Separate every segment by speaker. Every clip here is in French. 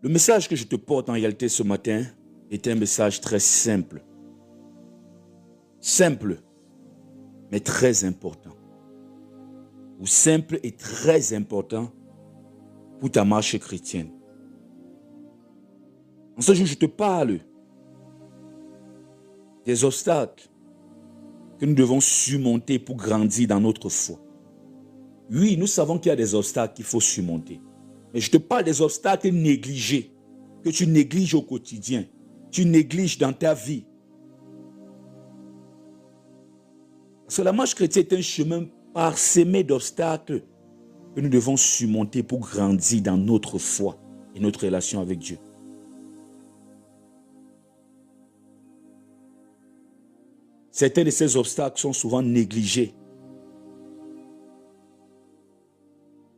Speaker 1: Le message que je te porte en réalité ce matin est un message très simple. Simple, mais très important. Ou simple et très important pour ta marche chrétienne. En ce jour, je te parle des obstacles que nous devons surmonter pour grandir dans notre foi. Oui, nous savons qu'il y a des obstacles qu'il faut surmonter. Mais je te parle des obstacles négligés, que tu négliges au quotidien, tu négliges dans ta vie. Parce que la marche chrétienne est un chemin parsemé d'obstacles que nous devons surmonter pour grandir dans notre foi et notre relation avec Dieu. Certains de ces obstacles sont souvent négligés,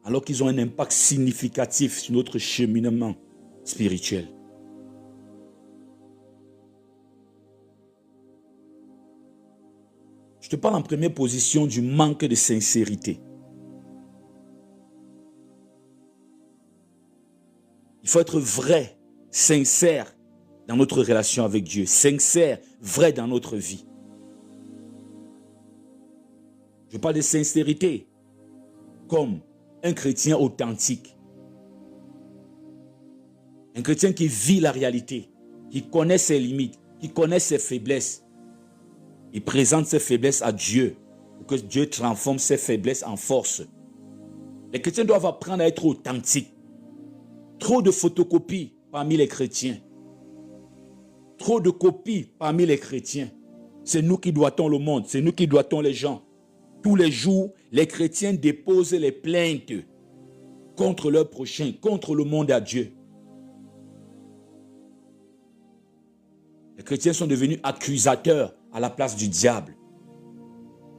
Speaker 1: alors qu'ils ont un impact significatif sur notre cheminement spirituel. Je te parle en première position du manque de sincérité. Il faut être vrai, sincère dans notre relation avec Dieu, sincère, vrai dans notre vie. Je parle de sincérité comme un chrétien authentique. Un chrétien qui vit la réalité, qui connaît ses limites, qui connaît ses faiblesses. Il présente ses faiblesses à Dieu pour que Dieu transforme ses faiblesses en force. Les chrétiens doivent apprendre à être authentiques. Trop de photocopies parmi les chrétiens. Trop de copies parmi les chrétiens. C'est nous qui doitons le monde, c'est nous qui doitons les gens. Tous les jours, les chrétiens déposent les plaintes contre leur prochain, contre le monde à Dieu. Les chrétiens sont devenus accusateurs à la place du diable.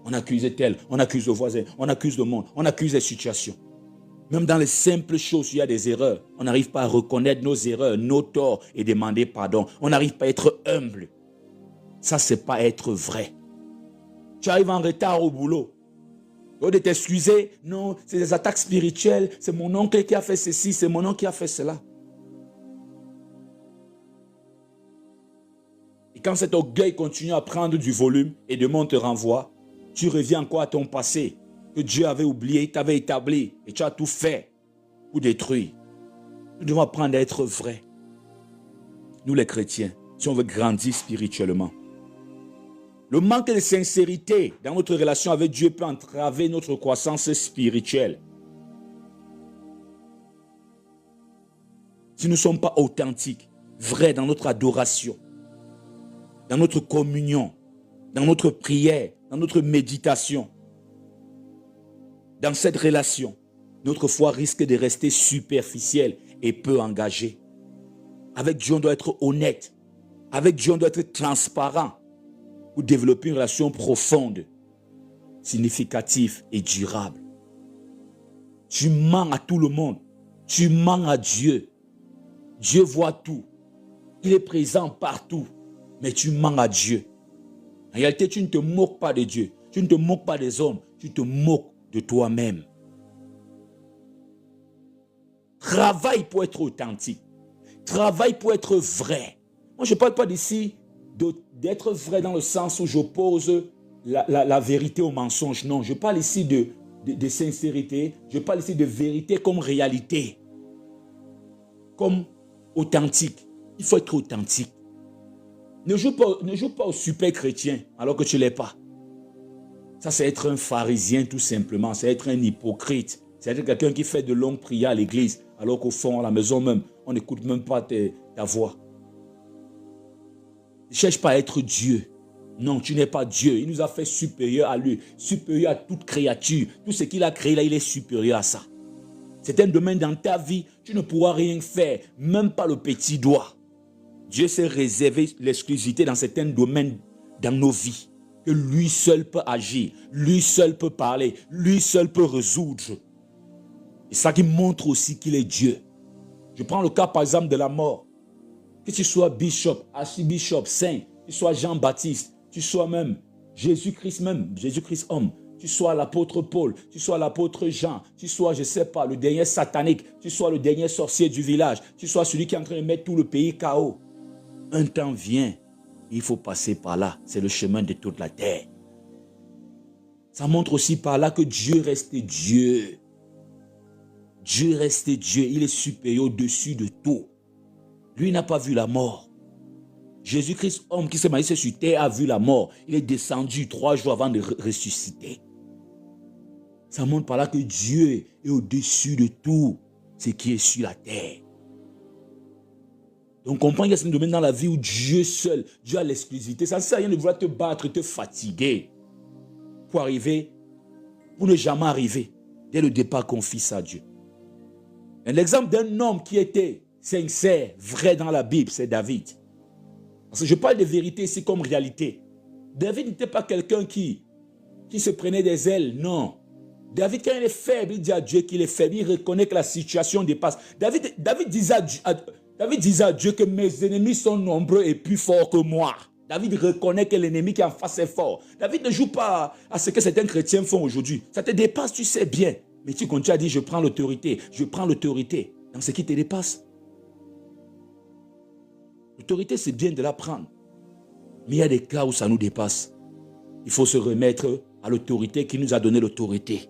Speaker 1: On accuse tel, on accuse le voisin, on accuse le monde, on accuse les situations. Même dans les simples choses, il y a des erreurs. On n'arrive pas à reconnaître nos erreurs, nos torts et demander pardon. On n'arrive pas à être humble. Ça, c'est pas être vrai. Tu arrives en retard au boulot. Au lieu de t'excuser, non, c'est des attaques spirituelles, c'est mon oncle qui a fait ceci, c'est mon oncle qui a fait cela. Et quand cet orgueil continue à prendre du volume et le monde te renvoie, tu reviens encore à ton passé, que Dieu avait oublié, t'avait établi, et tu as tout fait pour détruire. Nous devons apprendre à être vrais. Nous les chrétiens, si on veut grandir spirituellement. Le manque de sincérité dans notre relation avec Dieu peut entraver notre croissance spirituelle. Si nous ne sommes pas authentiques, vrais dans notre adoration, dans notre communion, dans notre prière, dans notre méditation, dans cette relation, notre foi risque de rester superficielle et peu engagée. Avec Dieu, on doit être honnête. Avec Dieu, on doit être transparent pour développer une relation profonde, significative et durable. Tu mens à tout le monde. Tu mens à Dieu. Dieu voit tout. Il est présent partout. Mais tu mens à Dieu. En réalité, tu ne te moques pas de Dieu. Tu ne te moques pas des hommes. Tu te moques de toi-même. Travaille pour être authentique. Travaille pour être vrai. Moi, je ne parle pas d'ici d'être vrai dans le sens où j'oppose la vérité au mensonge. Non, je parle ici de sincérité. Je parle ici de vérité comme réalité. Comme authentique. Il faut être authentique. Ne joue pas au super chrétien alors que tu ne l'es pas. Ça, c'est être un pharisien tout simplement. C'est être un hypocrite. C'est être quelqu'un qui fait de longues prières à l'église alors qu'au fond, à la maison même, on n'écoute même pas ta voix. Ne cherche pas à être Dieu. Non, tu n'es pas Dieu. Il nous a fait supérieur à lui, supérieur à toute créature. Tout ce qu'il a créé là, il est supérieur à ça. C'est un domaine dans ta vie, tu ne pourras rien faire, même pas le petit doigt. Dieu s'est réservé l'exclusivité dans certains domaines dans nos vies. Que lui seul peut agir, lui seul peut parler, lui seul peut résoudre. Et ça qui montre aussi qu'il est Dieu. Je prends le cas par exemple de la mort. Que tu sois bishop, archibishop, saint, que tu sois Jean-Baptiste, tu sois même Jésus-Christ homme, tu sois l'apôtre Paul, tu sois l'apôtre Jean, tu sois, je ne sais pas, le dernier satanique, tu sois le dernier sorcier du village, tu sois celui qui est en train de mettre tout le pays KO. Un temps vient, il faut passer par là. C'est le chemin de toute la terre. Ça montre aussi par là que Dieu reste Dieu. Dieu reste Dieu, il est supérieur au-dessus de tout. Lui n'a pas vu la mort. Jésus-Christ, homme qui s'est manifesté sur terre, a vu la mort. Il est descendu 3 jours avant de ressusciter. Ça montre par là que Dieu est au-dessus de tout ce qui est sur la terre. Donc, comprends qu'il y a un domaine dans la vie où Dieu seul, Dieu a l'exclusivité. Ça ne sert à rien de vouloir te battre, te fatiguer pour arriver, pour ne jamais arriver. Dès le départ, confie ça à Dieu. L'exemple d'un homme qui était sincère, vrai dans la Bible, c'est David. Parce que je parle de vérité ici comme réalité. David n'était pas quelqu'un qui se prenait des ailes, non. David, quand il est faible, il dit à Dieu qu'il est faible. Il reconnaît que la situation dépasse. David disait à Dieu que mes ennemis sont nombreux et plus forts que moi. David reconnaît que l'ennemi qui est en face est fort. David ne joue pas à ce que certains chrétiens font aujourd'hui. Ça te dépasse, tu sais bien. Mais tu continues à dire, je prends l'autorité dans ce qui te dépasse. L'autorité, c'est bien de la prendre. Mais il y a des cas où ça nous dépasse. Il faut se remettre à l'autorité qui nous a donné l'autorité.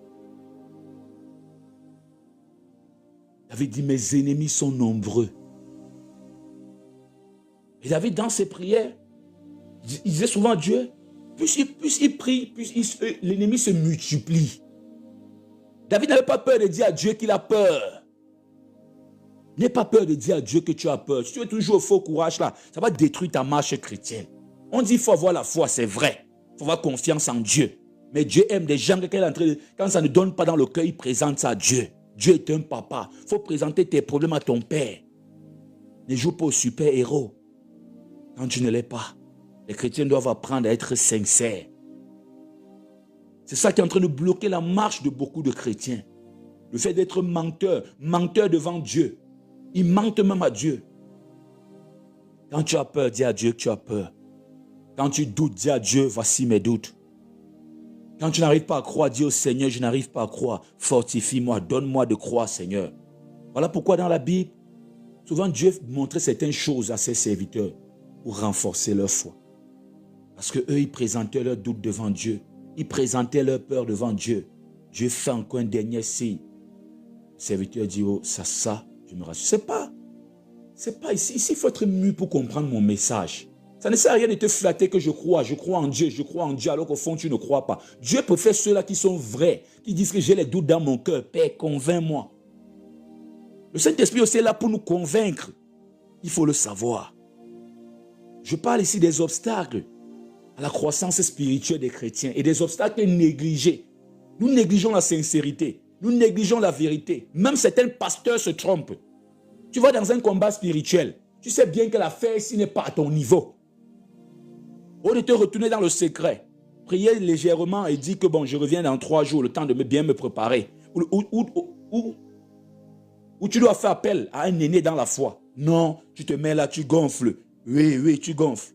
Speaker 1: David dit, mes ennemis sont nombreux. Et David, dans ses prières, il disait souvent à Dieu, plus il prie, plus l'ennemi se multiplie. David n'avait pas peur de dire à Dieu qu'il a peur. N'aie pas peur de dire à Dieu que tu as peur. Si tu es toujours au faux courage là, ça va détruire ta marche chrétienne. On dit qu'il faut avoir la foi, c'est vrai. Il faut avoir confiance en Dieu. Mais Dieu aime des gens quand ça ne donne pas dans le cœur, il présente ça à Dieu. Dieu est un papa. Il faut présenter tes problèmes à ton père. Ne joue pas au super-héros quand tu ne l'es pas. Les chrétiens doivent apprendre à être sincères. C'est ça qui est en train de bloquer la marche de beaucoup de chrétiens. Le fait d'être menteur devant Dieu. Ils mentent même à Dieu. Quand tu as peur, dis à Dieu que tu as peur. Quand tu doutes, dis à Dieu, voici mes doutes. Quand tu n'arrives pas à croire, dis au Seigneur, je n'arrive pas à croire. Fortifie-moi, donne-moi de croire, Seigneur. Voilà pourquoi dans la Bible, souvent Dieu montrait certaines choses à ses serviteurs pour renforcer leur foi. Parce qu'eux, ils présentaient leurs doutes devant Dieu. Ils présentaient leur peur devant Dieu. Dieu fait encore un dernier signe. Le serviteur dit, oh, ça, je me rassure. C'est pas ici. Ici, il faut être mu pour comprendre mon message. Ça ne sert à rien de te flatter que je crois en Dieu, alors qu'au fond, tu ne crois pas. Dieu préfère ceux-là qui sont vrais, qui disent que j'ai les doutes dans mon cœur. Père, convainc-moi. Le Saint-Esprit aussi est là pour nous convaincre. Il faut le savoir. Je parle ici des obstacles à la croissance spirituelle des chrétiens et des obstacles négligés. Nous négligeons la sincérité. Nous négligeons la vérité. Même certains pasteurs se trompent. Tu vas dans un combat spirituel. Tu sais bien que l'affaire ici n'est pas à ton niveau. Au lieu de te retourner dans le secret, prier légèrement et dire que bon, je reviens dans 3 jours, le temps de bien me préparer. Ou tu dois faire appel à un aîné dans la foi. Non, tu te mets là, tu gonfles. Oui, tu gonfles.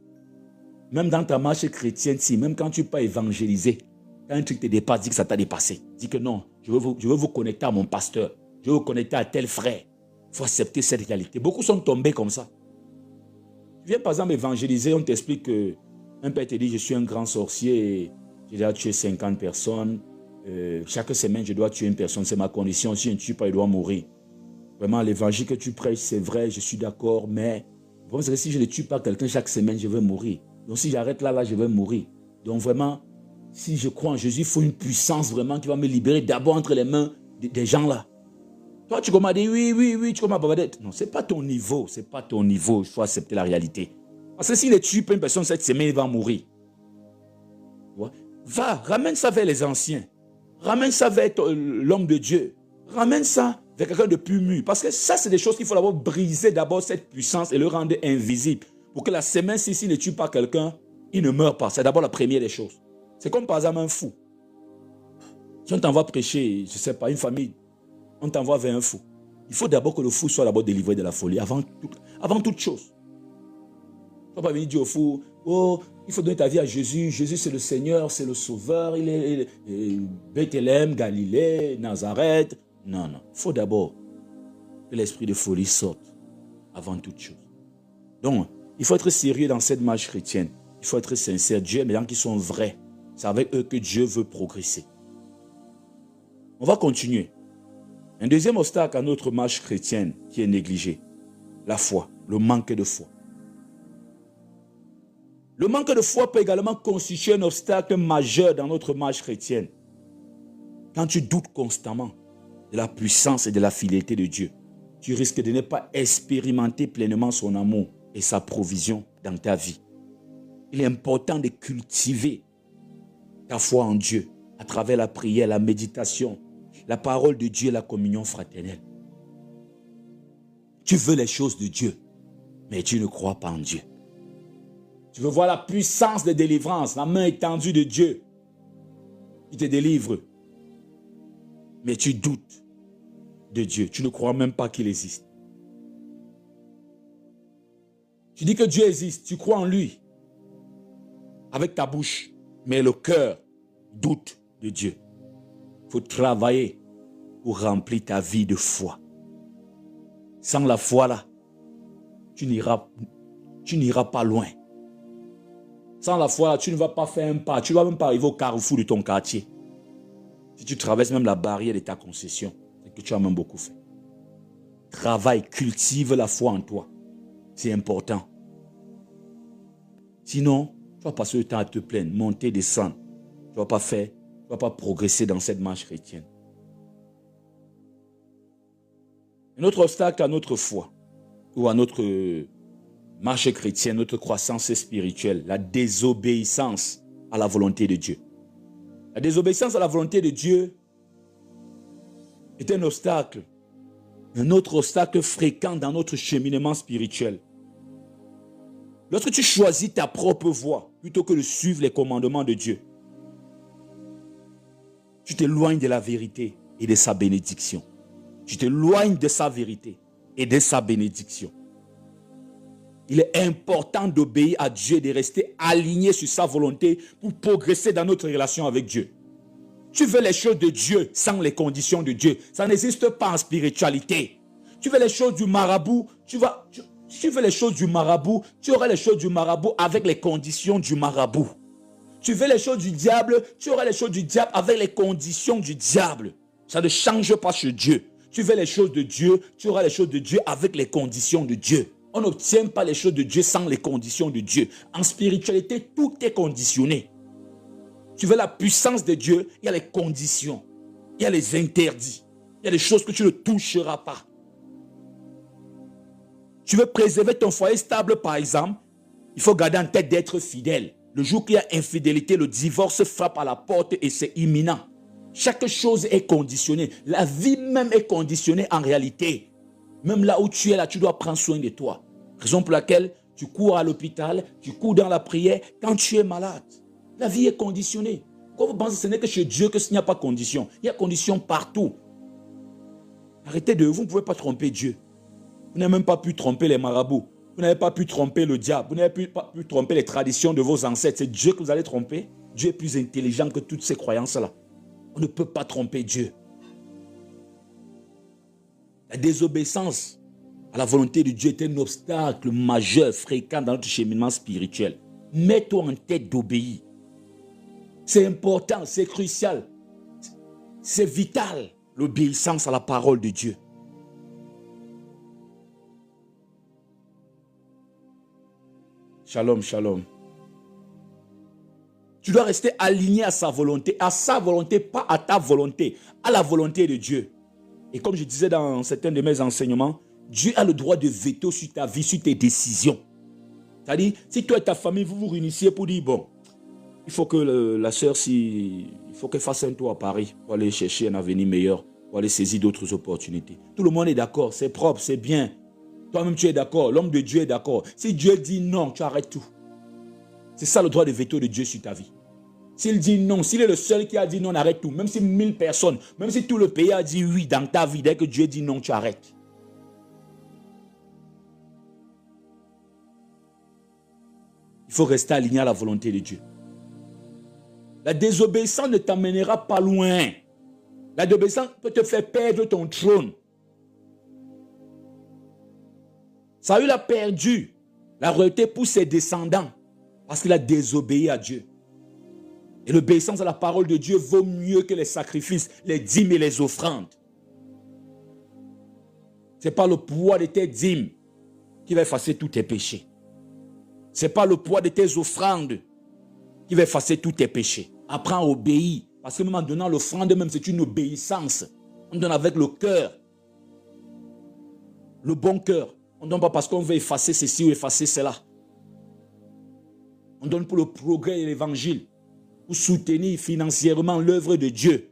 Speaker 1: Même dans ta marche chrétienne, si, même quand tu peux évangéliser, quand un truc te dépasse, dis que ça t'a dépassé. Dis que non, je veux vous connecter à mon pasteur. Je veux vous connecter à tel frère. Il faut accepter cette réalité. Beaucoup sont tombés comme ça. Tu viens par exemple évangéliser, on t'explique que un père te dit, je suis un grand sorcier, j'ai déjà tué 50 personnes. Chaque semaine, je dois tuer une personne. C'est ma condition. Si je ne tue pas, il doit mourir. Vraiment, l'évangile que tu prêches, c'est vrai, je suis d'accord, mais le problème, c'est que si je ne tue pas quelqu'un chaque semaine, je vais mourir. Donc si j'arrête là, je vais mourir. Donc vraiment, si je crois en Jésus, il faut une puissance vraiment qui va me libérer d'abord entre les mains des gens là. Toi, tu commences à dire oui, tu commences à bavarder. Non, ce n'est pas ton niveau, il faut accepter la réalité. Parce que s'il est tué pour une personne cette semaine, il va mourir. Va, ramène ça vers les anciens. Ramène ça vers l'homme de Dieu. Ramène ça vers quelqu'un de plus mûr. Parce que ça, c'est des choses qu'il faut d'abord briser d'abord cette puissance et le rendre invisible. Pour que la semaine, s'il ne tue pas quelqu'un, il ne meurt pas. C'est d'abord la première des choses. C'est comme par exemple un fou. Si on t'envoie prêcher, je ne sais pas, une famille, on t'envoie vers un fou. Il faut d'abord que le fou soit d'abord délivré de la folie, avant toute chose. Tu ne vas pas venir dire au fou, oh, Il faut donner ta vie à Jésus. Jésus, c'est le Seigneur, c'est le Sauveur. Il est Bethléem, Galilée, Nazareth. Non, non. Il faut d'abord que l'esprit de folie sorte avant toute chose. Donc, il faut être sérieux dans cette marche chrétienne. Il faut être sincère. Dieu aime les gens qui sont vrais. C'est avec eux que Dieu veut progresser. On va continuer. Un deuxième obstacle à notre marche chrétienne qui est négligé. La foi, le manque de foi. Le manque de foi peut également constituer un obstacle majeur dans notre marche chrétienne. Quand tu doutes constamment de la puissance et de la fidélité de Dieu, tu risques de ne pas expérimenter pleinement son amour et sa provision dans ta vie. Il est important de cultiver ta foi en Dieu à travers la prière, la méditation, la parole de Dieu et la communion fraternelle. Tu veux les choses de Dieu, mais tu ne crois pas en Dieu. Tu veux voir la puissance de délivrance, la main étendue de Dieu qui te délivre. Mais tu doutes de Dieu. Tu ne crois même pas qu'il existe. Tu dis que Dieu existe, tu crois en lui avec ta bouche, mais le cœur doute de Dieu. Il faut travailler pour remplir ta vie de foi. Sans la foi là, tu n'iras pas loin. Sans la foi, tu ne vas pas faire un pas. Tu ne vas même pas arriver au carrefour de ton quartier. Si tu traverses même la barrière de ta concession, c'est que tu as même beaucoup fait. Travaille, cultive la foi en toi. C'est important. Sinon, tu vas passer le temps à te plaindre, monter, descendre. Tu ne vas pas progresser dans cette marche chrétienne. Un autre obstacle à notre foi ou à notre marche chrétienne, notre croissance spirituelle, la désobéissance à la volonté de Dieu. La désobéissance à la volonté de Dieu est un obstacle, un autre obstacle fréquent dans notre cheminement spirituel. Lorsque tu choisis ta propre voie plutôt que de suivre les commandements de Dieu, tu t'éloignes de la vérité et de sa bénédiction. Tu t'éloignes de sa vérité et de sa bénédiction. Il est important d'obéir à Dieu, de rester aligné sur sa volonté pour progresser dans notre relation avec Dieu. Tu veux les choses de Dieu sans les conditions de Dieu. Ça n'existe pas en spiritualité. Tu veux les choses du marabout, tu veux les choses du marabout, tu auras les choses du marabout avec les conditions du marabout. Tu veux les choses du diable, tu auras les choses du diable avec les conditions du diable. Ça ne change pas chez Dieu. Tu veux les choses de Dieu, tu auras les choses de Dieu avec les conditions de Dieu. On n'obtient pas les choses de Dieu sans les conditions de Dieu. En spiritualité, tout est conditionné. Tu veux la puissance de Dieu, il y a les conditions, il y a les interdits, il y a des choses que tu ne toucheras pas. Tu veux préserver ton foyer stable, par exemple, il faut garder en tête d'être fidèle. Le jour qu'il y a infidélité, le divorce frappe à la porte et c'est imminent. Chaque chose est conditionnée. La vie même est conditionnée en réalité. Même là où tu es là, tu dois prendre soin de toi. Raison pour laquelle tu cours à l'hôpital, tu cours dans la prière quand tu es malade. La vie est conditionnée. Quand vous pensez que ce n'est que chez Dieu qu'il n'y a pas de condition. Il y a condition partout. Arrêtez vous ne pouvez pas tromper Dieu. Vous n'avez même pas pu tromper les marabouts. Vous n'avez pas pu tromper le diable. Vous n'avez pas pu tromper les traditions de vos ancêtres. C'est Dieu que vous allez tromper. Dieu est plus intelligent que toutes ces croyances-là. On ne peut pas tromper Dieu. La désobéissance à la volonté de Dieu est un obstacle majeur, fréquent dans notre cheminement spirituel. Mets-toi en tête d'obéir. C'est important, c'est crucial. C'est vital, l'obéissance à la parole de Dieu. Shalom, shalom. Tu dois rester aligné à sa volonté, pas à ta volonté, à la volonté de Dieu. Et comme je disais dans certains de mes enseignements, Dieu a le droit de veto sur ta vie, sur tes décisions. C'est-à-dire, si toi et ta famille, vous vous réunissez pour dire, bon, il faut que la sœur, il faut qu'elle fasse un tour à Paris pour aller chercher un avenir meilleur, pour aller saisir d'autres opportunités. Tout le monde est d'accord, c'est propre, c'est bien. Toi-même, tu es d'accord, l'homme de Dieu est d'accord. Si Dieu dit non, tu arrêtes tout. C'est ça le droit de veto de Dieu sur ta vie. S'il dit non, s'il est le seul qui a dit non, on arrête tout. Même si 1000 personnes, même si tout le pays a dit oui dans ta vie, dès que Dieu dit non, tu arrêtes. Il Il faut rester aligné à la volonté de Dieu. La désobéissance ne t'amènera pas loin. La désobéissance peut te faire perdre ton trône. Saül a perdu la royauté pour ses descendants parce qu'il a désobéi à Dieu. Et l'obéissance à la parole de Dieu vaut mieux que les sacrifices, les dîmes et les offrandes. Ce n'est pas le poids de tes dîmes qui va effacer tous tes péchés. Ce n'est pas le poids de tes offrandes qui va effacer tous tes péchés. Apprends à obéir. Parce que même en donnant l'offrande, même c'est une obéissance. On donne avec le cœur. Le bon cœur. On ne donne pas parce qu'on veut effacer ceci ou effacer cela. On donne pour le progrès de l'évangile. Pour soutenir financièrement l'œuvre de Dieu.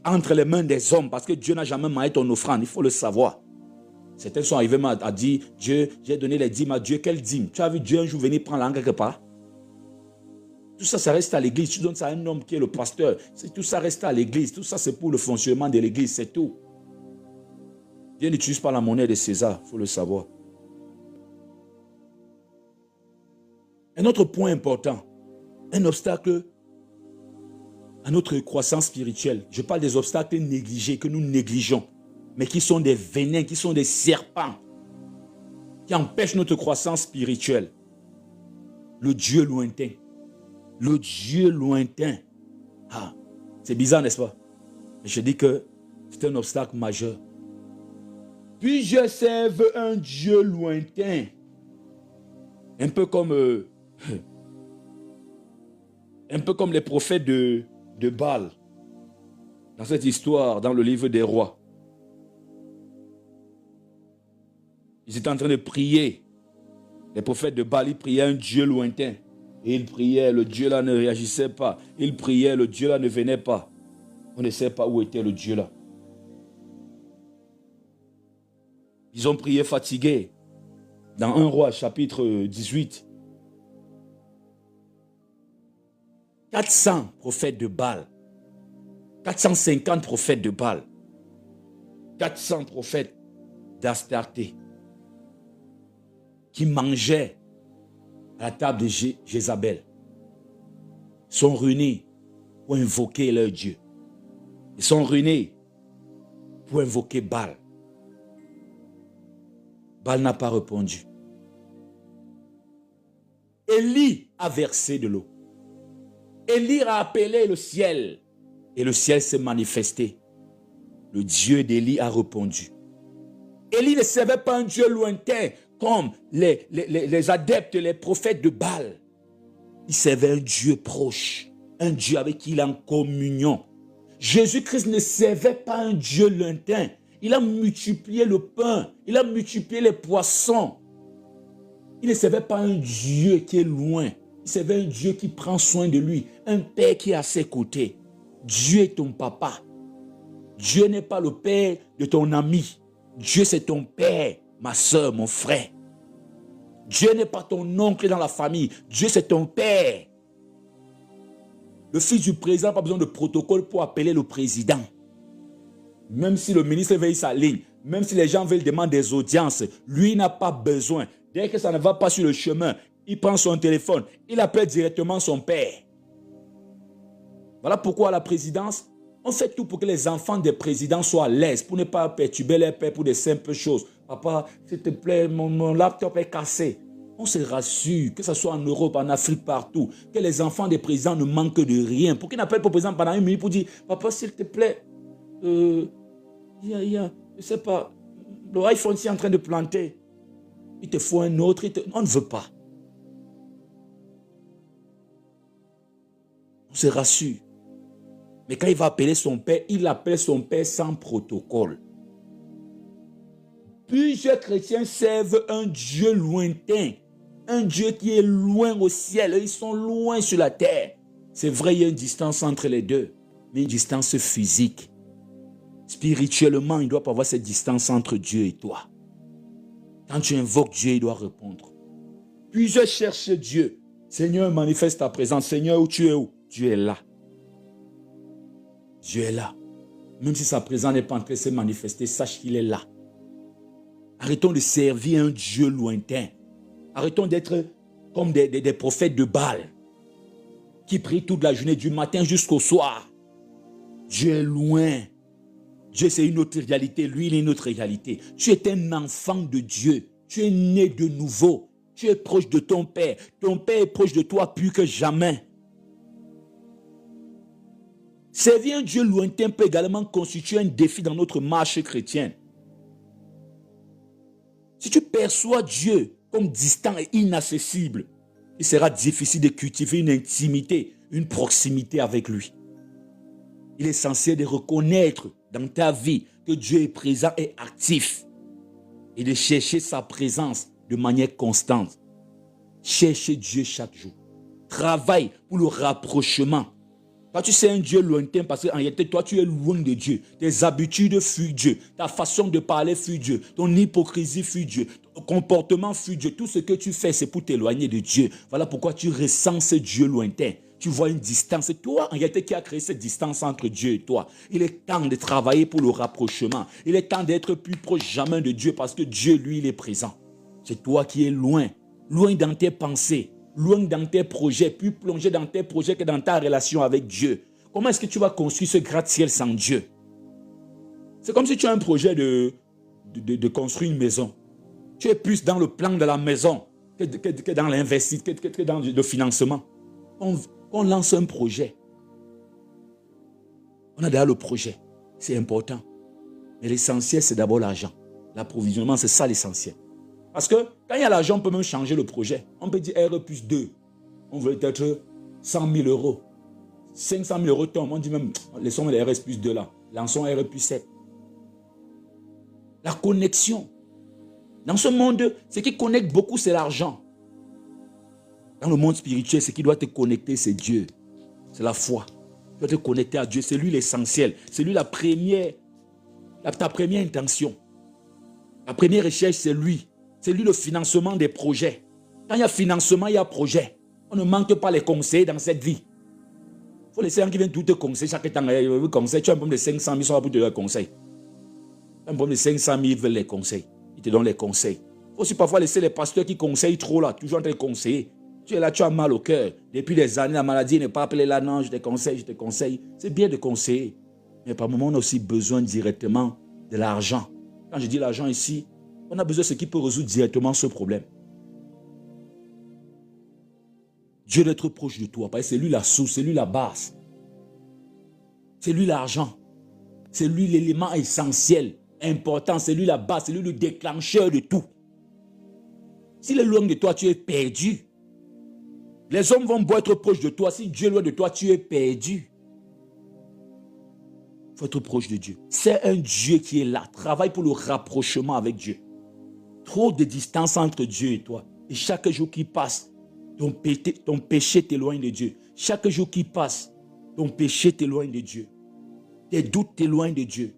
Speaker 1: Entre les mains des hommes. Parce que Dieu n'a jamais maillé ton offrande. Il faut le savoir. Certains sont arrivés à dire, Dieu, j'ai donné les dîmes à Dieu. Quelle dîme? Tu as vu Dieu un jour venir prendre l'argent quelque part? Tout ça, ça reste à l'église. Tu donnes ça à un homme qui est le pasteur. Tout ça reste à l'église. Tout ça, c'est pour le fonctionnement de l'église. C'est tout. Dieu n'utilise pas la monnaie de César. Il faut le savoir. Un autre point important. Un obstacle à notre croissance spirituelle. Je parle des obstacles négligés, que nous négligeons. Mais qui sont des venins, qui sont des serpents. Qui empêchent notre croissance spirituelle. Le Dieu lointain. Le Dieu lointain. Ah, c'est bizarre, n'est-ce pas? Mais je dis que c'est un obstacle majeur. Puis je serve un Dieu lointain. Un peu comme les prophètes de Baal. Dans cette histoire, dans le livre des rois. Ils étaient en train de prier. Les prophètes de Baal, ils priaient un Dieu lointain. Et ils priaient, le Dieu là ne réagissait pas. Ils priaient, le Dieu là ne venait pas. On ne sait pas où était le Dieu là. Ils ont prié fatigués. Dans 1 Roi, chapitre 18. 400 prophètes de Baal. 450 prophètes de Baal. 400 prophètes d'Astarté. Qui mangeaient à la table de Jézabel. Sont réunis pour invoquer leur Dieu. Ils sont réunis pour invoquer Baal. Baal n'a pas répondu. Élie a versé de l'eau. Élie a appelé le ciel. Et le ciel s'est manifesté. Le Dieu d'Élie a répondu. Élie ne servait pas un Dieu lointain comme les adeptes, les prophètes de Baal. Il servait un Dieu proche. Un Dieu avec qui il est en communion. Jésus-Christ ne servait pas un Dieu lointain. Il a multiplié le pain. Il a multiplié les poissons. Il ne servait pas un Dieu qui est loin. Il servait un Dieu qui prend soin de lui. Un Père qui est à ses côtés. Dieu est ton papa. Dieu n'est pas le père de ton ami. Dieu c'est ton père, ma soeur, mon frère. Dieu n'est pas ton oncle dans la famille. Dieu c'est ton père. Le fils du président n'a pas besoin de protocole pour appeler le président. Même si le ministre veille sa ligne, même si les gens veulent demander des audiences, lui n'a pas besoin. Dès que ça ne va pas sur le chemin, il prend son téléphone, il appelle directement son père. Voilà pourquoi à la présidence, on fait tout pour que les enfants des présidents soient à l'aise, pour ne pas perturber leur père pour des simples choses. Papa, s'il te plaît, mon laptop est cassé. On se rassure, que ce soit en Europe, en Afrique, partout, que les enfants des présidents ne manquent de rien. Pour qu'ils n'appellent pas le président pendant 1 minute pour dire, papa, s'il te plaît, je ne sais pas, le iPhone est en train de planter. Il te faut un autre, on ne veut pas. On se rassure. Mais quand il va appeler son père, il appelle son père sans protocole. Plusieurs chrétiens servent un Dieu lointain. Un Dieu qui est loin au ciel. Ils sont loin sur la terre. C'est vrai, il y a une distance entre les deux. Mais une distance physique. Spirituellement, il ne doit pas avoir cette distance entre Dieu et toi. Quand tu invoques Dieu, il doit répondre. Plusieurs cherchent Dieu. Seigneur, manifeste ta présence. Seigneur, où tu es où? Dieu est là. Dieu est là. Même si sa présence n'est pas en train de se manifester, sache qu'il est là. Arrêtons de servir un Dieu lointain. Arrêtons d'être comme des prophètes de Baal qui prient toute la journée du matin jusqu'au soir. Dieu est loin. Dieu, c'est une autre réalité. Lui, il est une autre réalité. Tu es un enfant de Dieu. Tu es né de nouveau. Tu es proche de ton Père. Ton Père est proche de toi plus que jamais. Servir un Dieu lointain peut également constituer un défi dans notre marche chrétienne. Si tu perçois Dieu comme distant et inaccessible, il sera difficile de cultiver une intimité, une proximité avec lui. Il est essentiel de reconnaître dans ta vie que Dieu est présent et actif et de chercher sa présence de manière constante. Cherchez Dieu chaque jour. Travaille pour le rapprochement. Quand tu sais un Dieu lointain, parce qu'en réalité, toi, tu es loin de Dieu. Tes habitudes fuient Dieu. Ta façon de parler fuit Dieu. Ton hypocrisie fuit Dieu. Ton comportement fuit Dieu. Tout ce que tu fais, c'est pour t'éloigner de Dieu. Voilà pourquoi tu ressens ce Dieu lointain. Tu vois une distance. C'est toi, en réalité, qui a créé cette distance entre Dieu et toi. Il est temps de travailler pour le rapprochement. Il est temps d'être plus proche jamais de Dieu parce que Dieu, lui, il est présent. C'est toi qui es loin. Loin dans tes pensées. Loin dans tes projets, plus plongé dans tes projets que dans ta relation avec Dieu. Comment est-ce que tu vas construire ce gratte-ciel sans Dieu? C'est comme si tu as un projet de construire une maison. Tu es plus dans le plan de la maison que dans l'investissement, que dans le financement. On lance un projet. On a déjà le projet. C'est important. Mais l'essentiel, c'est d'abord l'argent. L'approvisionnement, c'est ça l'essentiel. Parce que quand il y a l'argent, on peut même changer le projet. On peut dire R plus 2. On veut peut-être 100 000 euros. 500 000 euros tombent. On dit même, laissons les RS plus 2 là. Lançons R plus 7. La connexion. Dans ce monde, ce qui connecte beaucoup, c'est l'argent. Dans le monde spirituel, ce qui doit te connecter, c'est Dieu. C'est la foi. Tu dois te connecter à Dieu. C'est lui l'essentiel. C'est lui ta première intention. La première recherche, c'est lui. C'est lui le financement des projets. Quand il y a financement, il y a projet. On ne manque pas les conseils dans cette vie. Il faut laisser un qui vient tout te conseiller chaque temps. Conseil. Tu as un problème de 500 000, ils sont là pour te donner des conseils. Tu as un problème de 500 000, ils veulent les conseils. Ils te donnent les conseils. Il faut aussi parfois laisser les pasteurs qui conseillent trop là, toujours en train de conseiller. Tu es là, tu as mal au cœur. Depuis des années, la maladie n'est pas appelée là. Non, je te conseille, je te conseille. C'est bien de conseiller. Mais par moment, on a aussi besoin directement de l'argent. Quand je dis l'argent ici, on a besoin de ce qui peut résoudre directement ce problème. Dieu doit être proche de toi, parce que c'est lui la source, c'est lui la base. C'est lui l'argent. C'est lui l'élément essentiel, important, c'est lui la base, c'est lui le déclencheur de tout. S'il est loin de toi, tu es perdu. Les hommes vont beau être proches de toi, si Dieu est loin de toi, tu es perdu. Il faut être proche de Dieu. C'est un Dieu qui est là. Travaille pour le rapprochement avec Dieu. Trop de distance entre Dieu et toi. Et chaque jour qui passe, ton péché t'éloigne de Dieu. Chaque jour qui passe, ton péché t'éloigne de Dieu. Tes doutes t'éloignent de Dieu.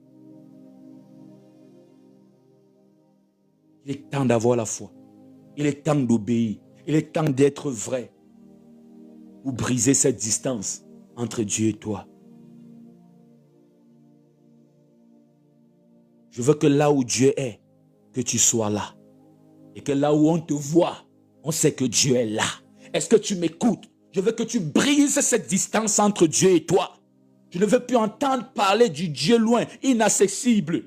Speaker 1: Il est temps d'avoir la foi. Il est temps d'obéir. Il est temps d'être vrai. Pour briser cette distance entre Dieu et toi. Je veux que là où Dieu est, que tu sois là. Et que là où on te voit, on sait que Dieu est là. Est-ce que tu m'écoutes? Je veux que tu brises cette distance entre Dieu et toi. Je ne veux plus entendre parler du Dieu loin, inaccessible.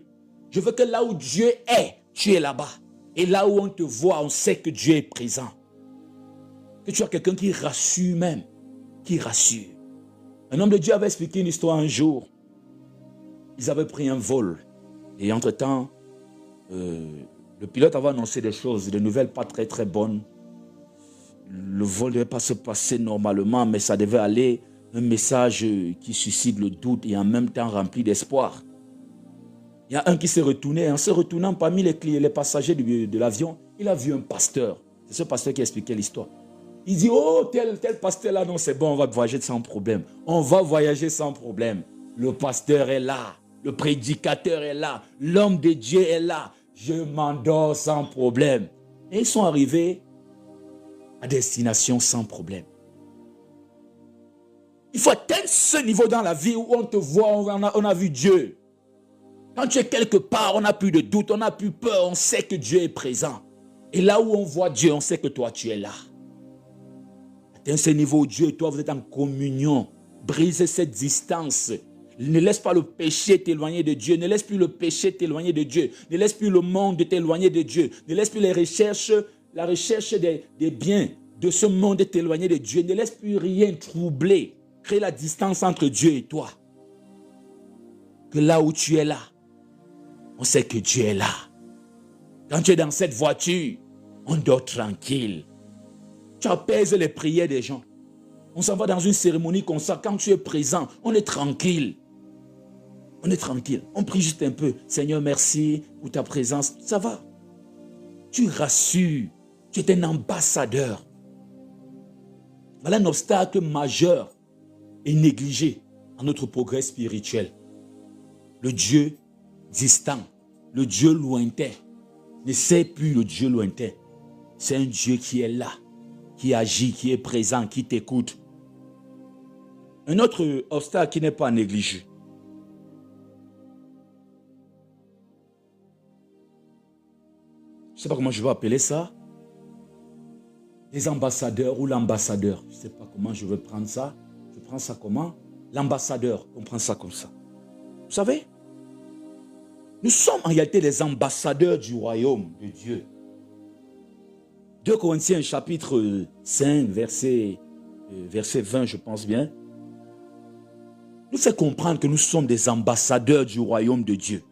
Speaker 1: Je veux que là où Dieu est, tu es là-bas. Et là où on te voit, on sait que Dieu est présent. Que tu as quelqu'un qui rassure même. Qui rassure. Un homme de Dieu avait expliqué une histoire un jour. Ils avaient pris un vol. Et entre-temps, le pilote avait annoncé des choses, des nouvelles pas très très bonnes. Le vol ne devait pas se passer normalement, mais ça devait aller un message qui suscite le doute et en même temps rempli d'espoir. Il y a un qui s'est retourné. En se retournant parmi les passagers de l'avion, il a vu un pasteur. C'est ce pasteur qui expliquait l'histoire. Il dit, oh, tel pasteur là, non, c'est bon, on va voyager sans problème. On va voyager sans problème. Le pasteur est là. Le prédicateur est là. L'homme de Dieu est là. Je m'endors sans problème. Et ils sont arrivés à destination sans problème. Il faut atteindre ce niveau dans la vie où on te voit, on a vu Dieu. Quand tu es quelque part, on n'a plus de doute, on n'a plus peur, on sait que Dieu est présent. Et là où on voit Dieu, on sait que toi, tu es là. Dans ce niveau, Dieu et toi, vous êtes en communion. Brise cette distance. Ne laisse pas le péché t'éloigner de Dieu. Ne laisse plus le péché t'éloigner de Dieu. Ne laisse plus le monde t'éloigner de Dieu. Ne laisse plus la recherche des biens de ce monde t'éloigner de Dieu. Ne laisse plus rien troubler. Crée la distance entre Dieu et toi. Que là où tu es là, on sait que Dieu est là. Quand tu es dans cette voiture, on dort tranquille. Tu apaises les prières des gens. On s'en va dans une cérémonie comme ça. Quand tu es présent, on est tranquille. On est tranquille. On prie juste un peu. Seigneur, merci pour ta présence. Ça va. Tu rassures. Tu es un ambassadeur. Voilà un obstacle majeur et négligé à notre progrès spirituel. Le Dieu distant, le Dieu lointain, ne sait plus le Dieu lointain. C'est un Dieu qui est là, qui agit, qui est présent, qui t'écoute. Un autre obstacle qui n'est pas négligé. Je ne sais pas comment je vais appeler ça. Les ambassadeurs ou l'ambassadeur. Je ne sais pas comment je vais prendre ça. Je prends ça comment? L'ambassadeur, on prend ça comme ça. Vous savez, nous sommes en réalité les ambassadeurs du royaume de Dieu. 2 Corinthiens chapitre 5, verset 20, je pense bien, nous fait comprendre que nous sommes des ambassadeurs du royaume de Dieu.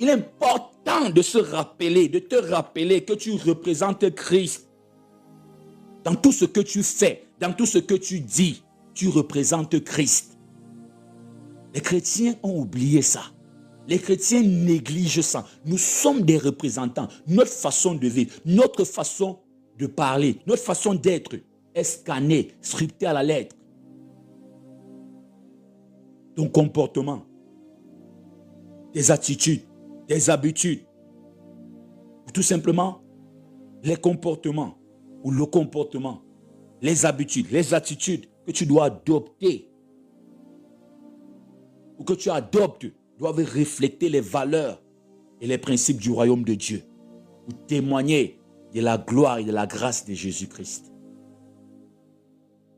Speaker 1: Il est important de se rappeler, de te rappeler que tu représentes Christ. Dans tout ce que tu fais, dans tout ce que tu dis, tu représentes Christ. Les chrétiens ont oublié ça. Les chrétiens négligent ça. Nous sommes des représentants. Notre façon de vivre, notre façon de parler, notre façon d'être est scannée, scriptée à la lettre. Ton comportement, tes attitudes, tes habitudes, ou tout simplement les comportements ou le comportement, les habitudes, les attitudes que tu dois adopter ou que tu adoptes doivent refléter les valeurs et les principes du royaume de Dieu ou témoigner de la gloire et de la grâce de Jésus-Christ.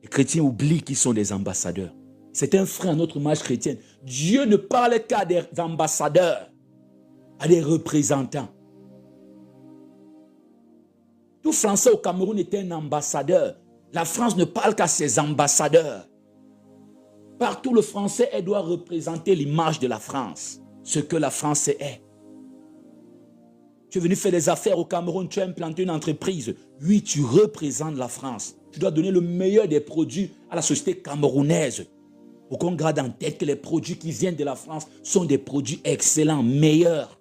Speaker 1: Les chrétiens oublient qu'ils sont des ambassadeurs. C'est un frein à notre marche chrétienne. Dieu ne parle qu'à des ambassadeurs, à des représentants. Tout Français au Cameroun est un ambassadeur. La France ne parle qu'à ses ambassadeurs. Partout, le Français doit représenter l'image de la France, ce que la France est. Tu es venu faire des affaires au Cameroun, tu as implanté une entreprise. Oui, tu représentes la France. Tu dois donner le meilleur des produits à la société camerounaise. Pour qu'on garde en tête que les produits qui viennent de la France sont des produits excellents, meilleurs.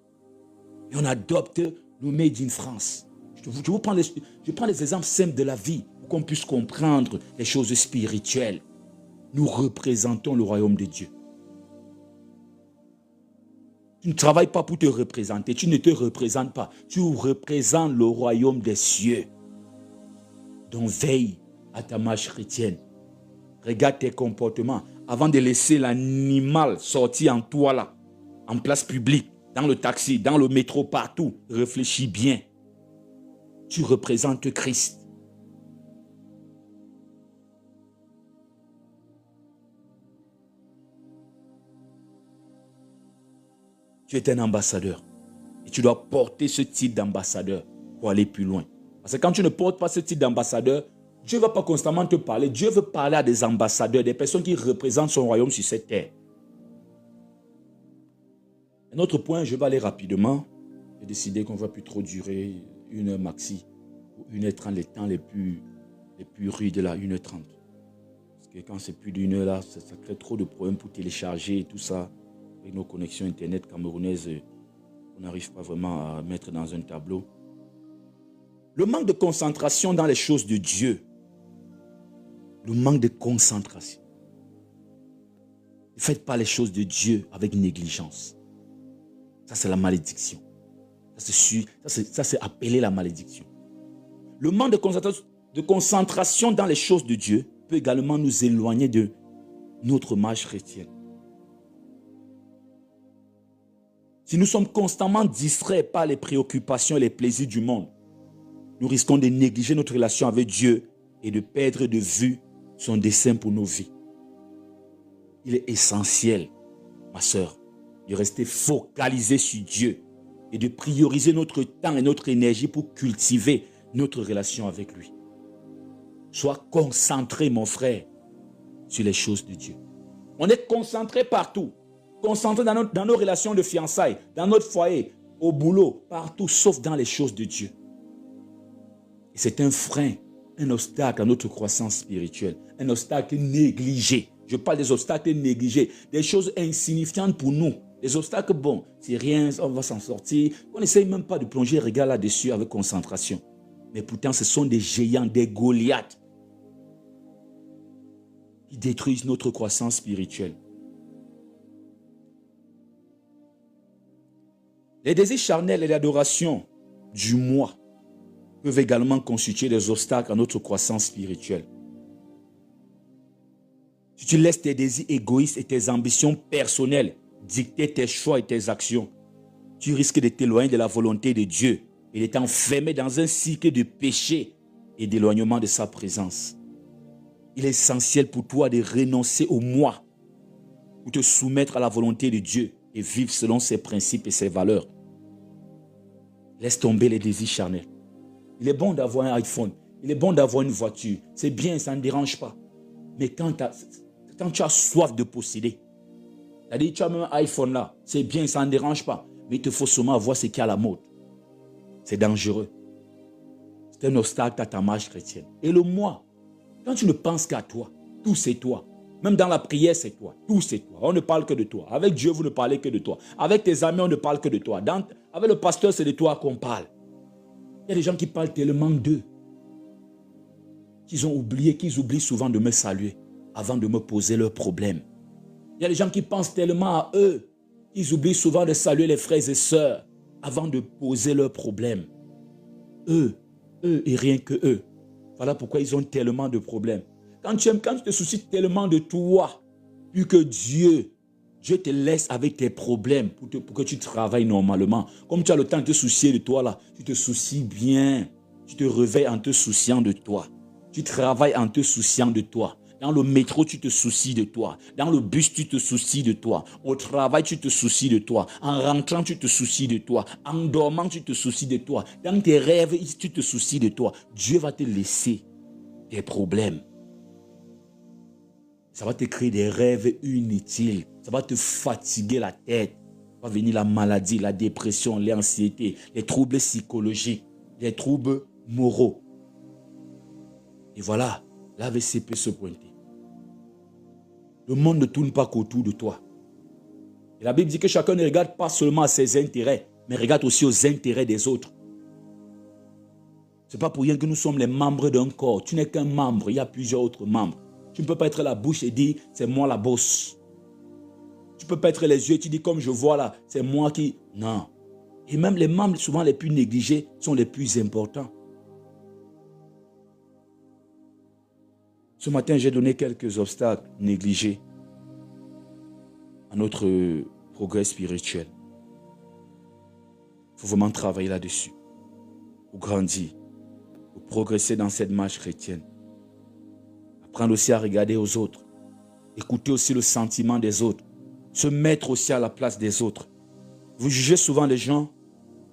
Speaker 1: Et on adopte le Made in France. Je prends les exemples simples de la vie pour qu'on puisse comprendre les choses spirituelles. Nous représentons le royaume de Dieu. Tu ne travailles pas pour te représenter. Tu ne te représentes pas. Tu représentes le royaume des cieux. Donc veille à ta marche chrétienne. Regarde tes comportements avant de laisser l'animal sortir en toi là, en place publique, dans le taxi, dans le métro, partout. Réfléchis bien. Tu représentes Christ. Tu es un ambassadeur. Et tu dois porter ce titre d'ambassadeur pour aller plus loin. Parce que quand tu ne portes pas ce titre d'ambassadeur, Dieu ne va pas constamment te parler. Dieu veut parler à des ambassadeurs, des personnes qui représentent son royaume sur cette terre. Un autre point, je vais aller rapidement. J'ai décidé qu'on ne va plus trop durer 1 heure maxi. Ou 1h30, les temps les plus rudes là, 1h30. Parce que quand c'est plus d'1 heure là, ça crée trop de problèmes pour télécharger et tout ça. Avec nos connexions internet camerounaises, on n'arrive pas vraiment à mettre dans un tableau. Le manque de concentration dans les choses de Dieu. Le manque de concentration. Ne faites pas les choses de Dieu avec négligence. Ça, c'est la malédiction. Ça, c'est appelé la malédiction. Le manque de concentration dans les choses de Dieu peut également nous éloigner de notre marche chrétienne. Si nous sommes constamment distraits par les préoccupations et les plaisirs du monde, nous risquons de négliger notre relation avec Dieu et de perdre de vue son dessein pour nos vies. Il est essentiel, ma sœur, de rester focalisé sur Dieu et de prioriser notre temps et notre énergie pour cultiver notre relation avec lui. Sois concentré, mon frère, sur les choses de Dieu. On est concentré partout. Concentré dans nos relations de fiançailles, dans notre foyer, au boulot, partout, sauf dans les choses de Dieu. Et c'est un frein, un obstacle à notre croissance spirituelle, un obstacle négligé. Je parle des obstacles négligés, des choses insignifiantes pour nous. Les obstacles, bon, c'est rien, on va s'en sortir. On n'essaye même pas de plonger le regard là-dessus avec concentration. Mais pourtant, ce sont des géants, des Goliaths qui détruisent notre croissance spirituelle. Les désirs charnels et l'adoration du moi peuvent également constituer des obstacles à notre croissance spirituelle. Si tu laisses tes désirs égoïstes et tes ambitions personnelles dicter tes choix et tes actions, tu risques de t'éloigner de la volonté de Dieu et de t'enfermer dans un cycle de péché et d'éloignement de sa présence. Il est essentiel pour toi de renoncer au moi pour te soumettre à la volonté de Dieu et vivre selon ses principes et ses valeurs. Laisse tomber les désirs charnels. Il est bon d'avoir un iPhone, il est bon d'avoir une voiture, c'est bien, ça ne dérange pas. Mais quand tu as soif de posséder, c'est-à-dire tu as même un iPhone là, c'est bien, ça ne dérange pas. Mais il te faut seulement voir ce qu'il y a à la mode. C'est dangereux. C'est un obstacle à ta marche chrétienne. Et le moi, quand tu ne penses qu'à toi, tout c'est toi. Même dans la prière, c'est toi. Tout c'est toi. On ne parle que de toi. Avec Dieu, vous ne parlez que de toi. Avec tes amis, on ne parle que de toi. Avec le pasteur, c'est de toi qu'on parle. Il y a des gens qui parlent tellement d'eux qu'ils oublient souvent de me saluer avant de me poser leurs problèmes. Il y a des gens qui pensent tellement à eux qu'ils oublient souvent de saluer les frères et sœurs avant de poser leurs problèmes. Eux et rien que eux. Voilà pourquoi ils ont tellement de problèmes. Quand tu te soucies tellement de toi, plus que Dieu te laisse avec tes problèmes pour que tu travailles normalement. Comme tu as le temps de te soucier de toi là, tu te soucies bien. Tu te réveilles en te souciant de toi. Tu travailles en te souciant de toi. Dans le métro, tu te soucies de toi. Dans le bus, tu te soucies de toi. Au travail, tu te soucies de toi. En rentrant, tu te soucies de toi. En dormant, tu te soucies de toi. Dans tes rêves, tu te soucies de toi. Dieu va te laisser tes problèmes. Ça va te créer des rêves inutiles. Ça va te fatiguer la tête. Va venir la maladie, la dépression, l'anxiété, les troubles psychologiques, les troubles moraux. Et voilà, l'AVC peut se pointer. Le monde ne tourne pas qu'autour de toi. Et la Bible dit que chacun ne regarde pas seulement à ses intérêts, mais regarde aussi aux intérêts des autres. Ce n'est pas pour rien que nous sommes les membres d'un corps. Tu n'es qu'un membre, il y a plusieurs autres membres. Tu ne peux pas être la bouche et dire, c'est moi la bosse. Tu ne peux pas être les yeux et tu dis, comme je vois là, c'est moi qui... Non. Et même les membres, souvent les plus négligés, sont les plus importants. Ce matin, j'ai donné quelques obstacles négligés à notre progrès spirituel. Il faut vraiment travailler là-dessus pour grandir, pour progresser dans cette marche chrétienne. Apprendre aussi à regarder aux autres, écouter aussi le sentiment des autres, se mettre aussi à la place des autres. Vous jugez souvent les gens,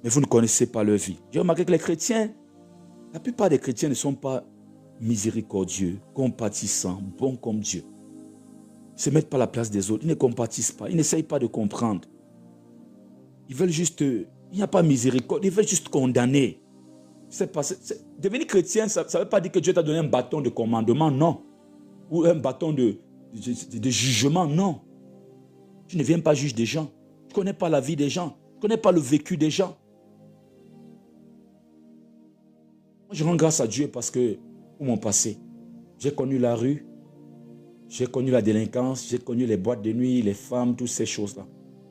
Speaker 1: mais vous ne connaissez pas leur vie. J'ai remarqué que les chrétiens, la plupart des chrétiens ne sont pas miséricordieux, compatissants, bons comme Dieu. Ils ne se mettent pas à la place des autres, ils ne compatissent pas, ils n'essayent pas de comprendre. Ils veulent juste, il n'y a pas miséricorde, ils veulent juste condamner. Devenir chrétien, ça ne veut pas dire que Dieu t'a donné un bâton de commandement, non. Ou un bâton de jugement, non. Tu ne viens pas juger des gens. Tu ne connais pas la vie des gens. Tu ne connais pas le vécu des gens. Moi, je rends grâce à Dieu parce que, pour mon passé, j'ai connu la rue, j'ai connu la délinquance, j'ai connu les boîtes de nuit, les femmes, toutes ces choses-là.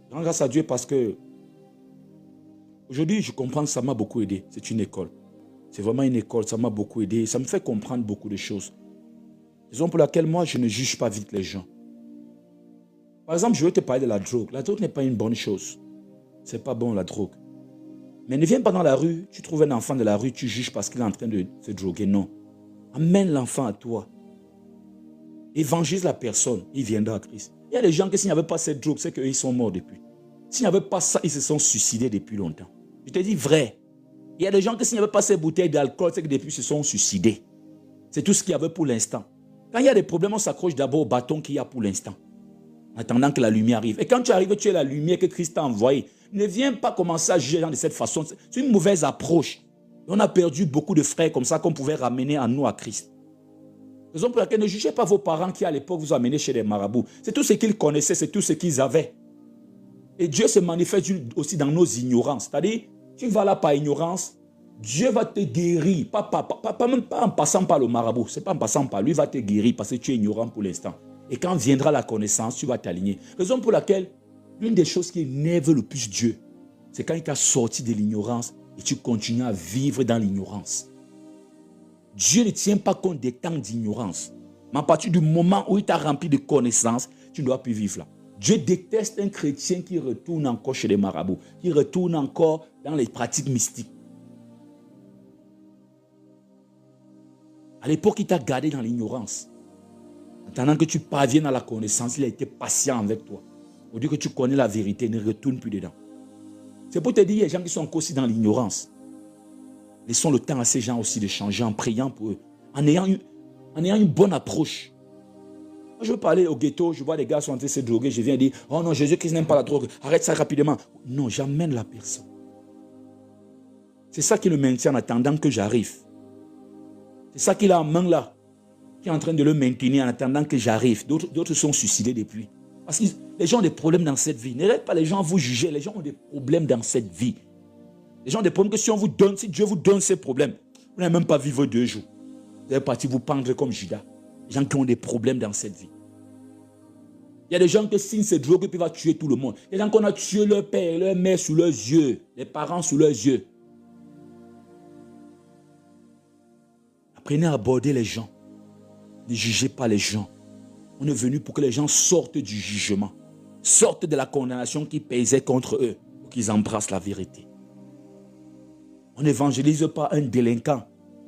Speaker 1: Je rends grâce à Dieu parce que, aujourd'hui, je comprends que ça m'a beaucoup aidé. C'est une école. C'est vraiment une école, ça m'a beaucoup aidé. Ça me fait comprendre beaucoup de choses. Raison pour laquelle moi, je ne juge pas vite les gens. Par exemple, je veux te parler de la drogue. La drogue n'est pas une bonne chose. C'est pas bon la drogue. Mais ne viens pas dans la rue, tu trouves un enfant de la rue, tu juges parce qu'il est en train de se droguer. Non. Amène l'enfant à toi. Évangélise la personne, il viendra à Christ. Il y a des gens que s'il n'y avait pas cette drogue, c'est qu'ils sont morts depuis. S'il n'y avait pas ça, ils se sont suicidés depuis longtemps. Je te dis vrai. Il y a des gens que s'il n'y avait pas ces bouteilles d'alcool, c'est que depuis ils se sont suicidés. C'est tout ce qu'il y avait pour l'instant. Quand il y a des problèmes, on s'accroche d'abord au bâton qu'il y a pour l'instant. En attendant que la lumière arrive. Et quand tu arrives, tu es la lumière que Christ t'a envoyée. Ne viens pas commencer à juger les gens de cette façon. C'est une mauvaise approche. On a perdu beaucoup de frères comme ça qu'on pouvait ramener en nous à Christ. Raison pour laquelle ne jugez pas vos parents qui à l'époque vous amenaient chez les marabouts. C'est tout ce qu'ils connaissaient, c'est tout ce qu'ils avaient. Et Dieu se manifeste aussi dans nos ignorances. C'est-à-dire, tu vas là par ignorance, Dieu va te guérir. Même pas en passant par le marabout. Ce n'est pas en passant par lui, il va te guérir parce que tu es ignorant pour l'instant. Et quand viendra la connaissance, tu vas t'aligner. Raison pour laquelle, l'une des choses qui énerve le plus Dieu, c'est quand il t'a sorti de l'ignorance et tu continues à vivre dans l'ignorance. Dieu ne tient pas compte des temps d'ignorance. Mais à partir du moment où il t'a rempli de connaissances, tu ne dois plus vivre là. Dieu déteste un chrétien qui retourne encore chez les marabouts, qui retourne encore dans les pratiques mystiques. À l'époque, il t'a gardé dans l'ignorance. En attendant que tu parviennes à la connaissance, il a été patient avec toi. Au lieu que tu connais la vérité, ne retourne plus dedans. C'est pour te dire, il y a des gens qui sont encore aussi dans l'ignorance. Laissons le temps à ces gens aussi de changer en priant pour eux, en ayant une bonne approche. Moi, je veux parler au ghetto, je vois des gars sont en train de se droguer, je viens dire, oh non, Jésus-Christ n'aime pas la drogue, arrête ça rapidement. Non, j'amène la personne. C'est ça qui le maintient en attendant que j'arrive. C'est ça qu'il a en main là, qui est en train de le maintenir en attendant que j'arrive. D'autres sont suicidés depuis. Parce que les gens ont des problèmes dans cette vie. N'arrêtez pas les gens à vous juger, les gens ont des problèmes dans cette vie. Les gens ont des problèmes que si on vous donne, si Dieu vous donne ces problèmes, vous n'allez même pas vivre 2 jours. Vous allez partir vous pendre comme Judas. Les gens qui ont des problèmes dans cette vie. Il y a des gens que s'ils se droguent, ils peuvent tuer tout le monde. Il y a des gens qu'on a tué leur père et leur mère sous leurs yeux, les parents sous leurs yeux. Apprenez à aborder les gens. Ne jugez pas les gens. On est venu pour que les gens sortent du jugement, sortent de la condamnation qui pesait contre eux, pour qu'ils embrassent la vérité. On n'évangélise pas un délinquant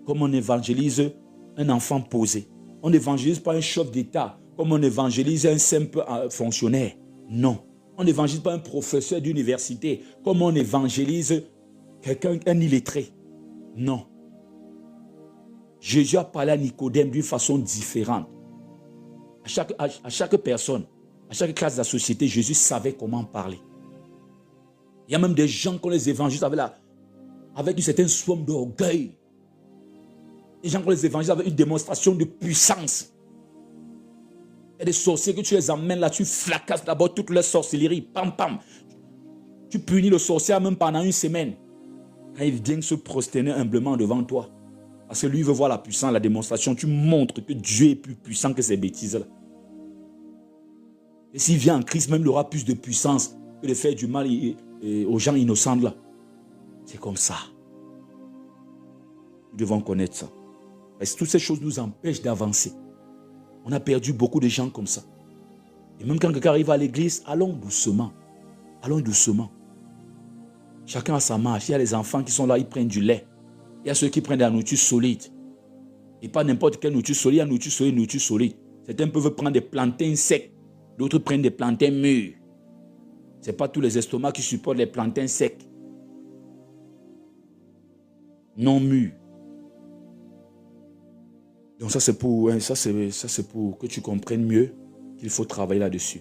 Speaker 1: comme on évangélise un enfant posé. On n'évangélise pas un chef d'État comme on évangélise un simple fonctionnaire. Non. On n'évangélise pas un professeur d'université comme on évangélise quelqu'un, un illettré. Non. Jésus a parlé à Nicodème d'une façon différente. À chaque personne, à chaque classe de la société, Jésus savait comment parler. Il y a même des gens qu'on les évangélise avec une certaine somme d'orgueil. Les gens qu'on les évangélise avec une démonstration de puissance. Il y a des sorciers que tu les amènes là, tu flacasses d'abord toute leur sorcellerie. Pam, pam. Tu punis le sorcier même pendant 1 semaine. Quand il vient se prosterner humblement devant toi. Parce que lui veut voir la puissance, la démonstration. Tu montres que Dieu est plus puissant que ces bêtises-là. Et s'il vient en Christ, même il aura plus de puissance que de faire du mal aux gens innocents là. C'est comme ça. Nous devons connaître ça. Parce que toutes ces choses nous empêchent d'avancer. On a perdu beaucoup de gens comme ça. Et même quand quelqu'un arrive à l'église, allons doucement. Allons doucement. Chacun a sa marche. Il y a les enfants qui sont là, ils prennent du lait. Il y a ceux qui prennent de la nourriture solide. Et pas n'importe quelle nourriture solide. Il y a nourriture solide. Certains peuvent prendre des plantains secs. D'autres prennent des plantains mûrs. Ce n'est pas tous les estomacs qui supportent les plantains secs. Non mûrs. Donc ça c'est pour que tu comprennes mieux qu'il faut travailler là-dessus.